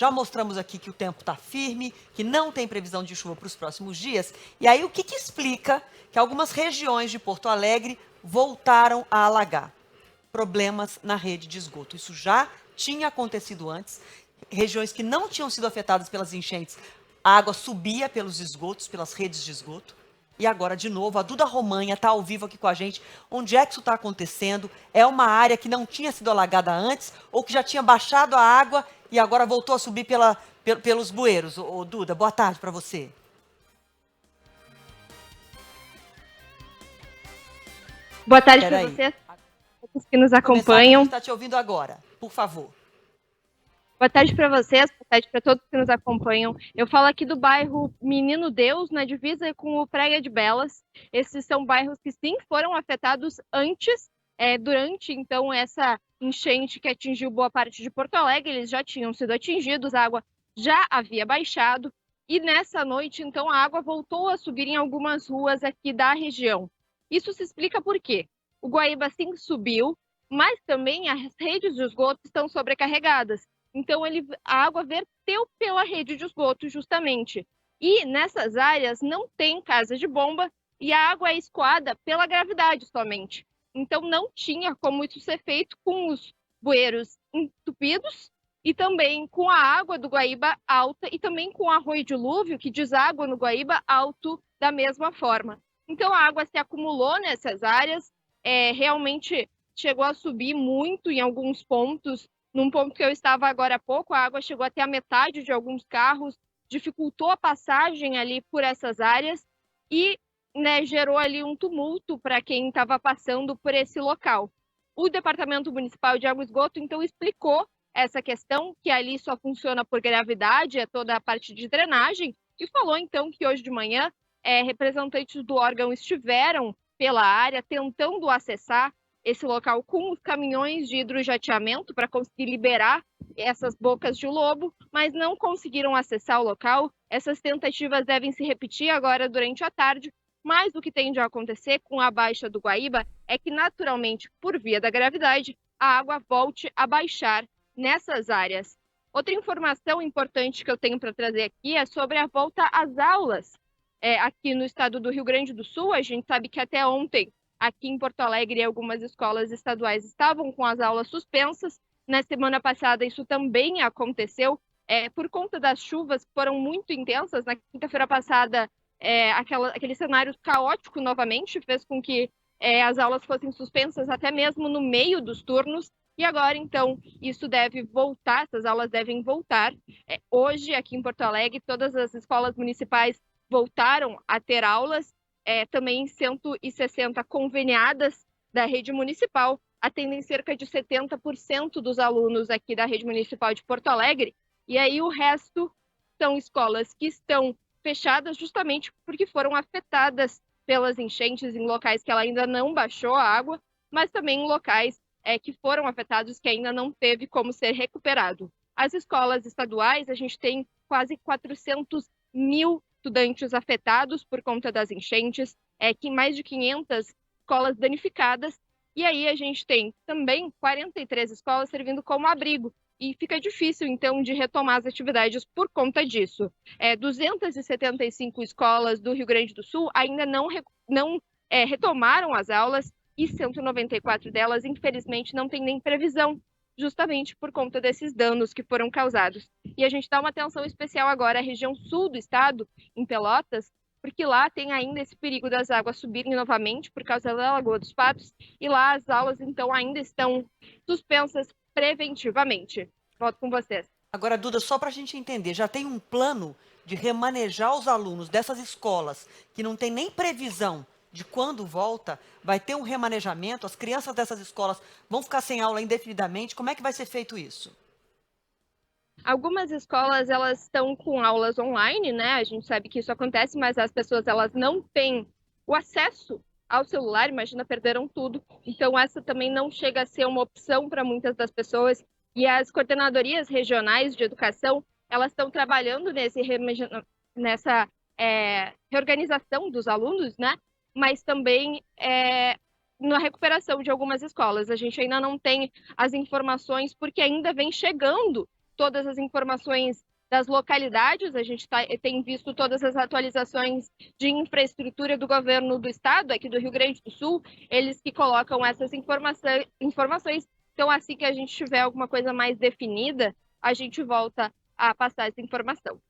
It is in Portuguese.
Já mostramos aqui que o tempo está firme, que não tem previsão de chuva para os próximos dias. E aí, o que explica que algumas regiões de Porto Alegre voltaram a alagar? Problemas na rede de esgoto. Isso já tinha acontecido antes. Regiões que não tinham sido afetadas pelas enchentes, a água subia pelos esgotos, pelas redes de esgoto. E agora, de novo, a Duda Romanha está ao vivo aqui com a gente. Onde é que isso está acontecendo? É uma área que não tinha sido alagada antes ou que já tinha baixado a água e agora voltou a subir pelos bueiros? Ô, Duda, boa tarde para você. Boa tarde para vocês, todos que nos acompanham. A gente está te ouvindo agora, por favor. Boa tarde para vocês, boa tarde para todos que nos acompanham. Eu falo aqui do bairro Menino Deus, na divisa com o Praia de Belas. Esses são bairros que sim foram afetados antes, durante então essa enchente que atingiu boa parte de Porto Alegre. Eles já tinham sido atingidos, a água já havia baixado. E nessa noite, então, a água voltou a subir em algumas ruas aqui da região. Isso se explica por quê? O Guaíba sim subiu, mas também as redes de esgoto estão sobrecarregadas. Então, a água verteu pela rede de esgoto, justamente. E nessas áreas não tem casa de bomba e a água é escoada pela gravidade somente. Então, não tinha como isso ser feito com os bueiros entupidos e também com a água do Guaíba alta e também com o arroio dilúvio, que deságua no Guaíba alto da mesma forma. Então, a água se acumulou nessas áreas, realmente chegou a subir muito em alguns pontos. Num ponto que eu estava agora há pouco, a água chegou até a metade de alguns carros, dificultou a passagem ali por essas áreas e gerou ali um tumulto para quem estava passando por esse local. O Departamento Municipal de Água e Esgoto, então, explicou essa questão, que ali só funciona por gravidade, é toda a parte de drenagem, e falou, então, que hoje de manhã representantes do órgão estiveram pela área tentando acessar esse local com os caminhões de hidrojateamento para conseguir liberar essas bocas de lobo, mas não conseguiram acessar o local. Essas tentativas devem se repetir agora durante a tarde, mas o que tende a acontecer com a baixa do Guaíba é que, naturalmente, por via da gravidade, a água volte a baixar nessas áreas. Outra informação importante que eu tenho para trazer aqui é sobre a volta às aulas aqui no estado do Rio Grande do Sul. A gente sabe que até ontem, aqui em Porto Alegre, algumas escolas estaduais estavam com as aulas suspensas. Na semana passada, isso também aconteceu por conta das chuvas que foram muito intensas. Na quinta-feira passada, aquele cenário caótico novamente fez com que as aulas fossem suspensas até mesmo no meio dos turnos. E agora, então, isso deve voltar, essas aulas devem voltar. Hoje, aqui em Porto Alegre, todas as escolas municipais voltaram a ter aulas. Também 160 conveniadas da rede municipal atendem cerca de 70% dos alunos aqui da rede municipal de Porto Alegre, e aí o resto são escolas que estão fechadas justamente porque foram afetadas pelas enchentes em locais que ela ainda não baixou a água, mas também em locais que foram afetados que ainda não teve como ser recuperado. As escolas estaduais, a gente tem quase 400 mil estudantes afetados por conta das enchentes, que mais de 500 escolas danificadas, e aí a gente tem também 43 escolas servindo como abrigo, e fica difícil, então, de retomar as atividades por conta disso. 275 escolas do Rio Grande do Sul ainda não retomaram as aulas, e 194 delas, infelizmente, não tem nem previsão, justamente por conta desses danos que foram causados. E a gente dá uma atenção especial agora à região sul do estado, em Pelotas, porque lá tem ainda esse perigo das águas subirem novamente por causa da Lagoa dos Patos, e lá as aulas, então, ainda estão suspensas preventivamente. Volto com vocês. Agora, Duda, só para a gente entender, já tem um plano de remanejar os alunos dessas escolas que não tem nem previsão de quando volta? Vai ter um remanejamento? As crianças dessas escolas vão ficar sem aula indefinidamente? Como é que vai ser feito isso? Algumas escolas, elas estão com aulas online, né? A gente sabe que isso acontece, mas as pessoas, elas não têm o acesso ao celular, imagina, perderam tudo. Então, essa também não chega a ser uma opção para muitas das pessoas. E as coordenadorias regionais de educação, elas estão trabalhando nessa reorganização dos alunos, né? Mas também na recuperação de algumas escolas. A gente ainda não tem as informações, porque ainda vem chegando todas as informações das localidades, a gente tem visto todas as atualizações de infraestrutura do governo do estado, aqui do Rio Grande do Sul, eles que colocam essas informações. Então, assim que a gente tiver alguma coisa mais definida, a gente volta a passar essa informação.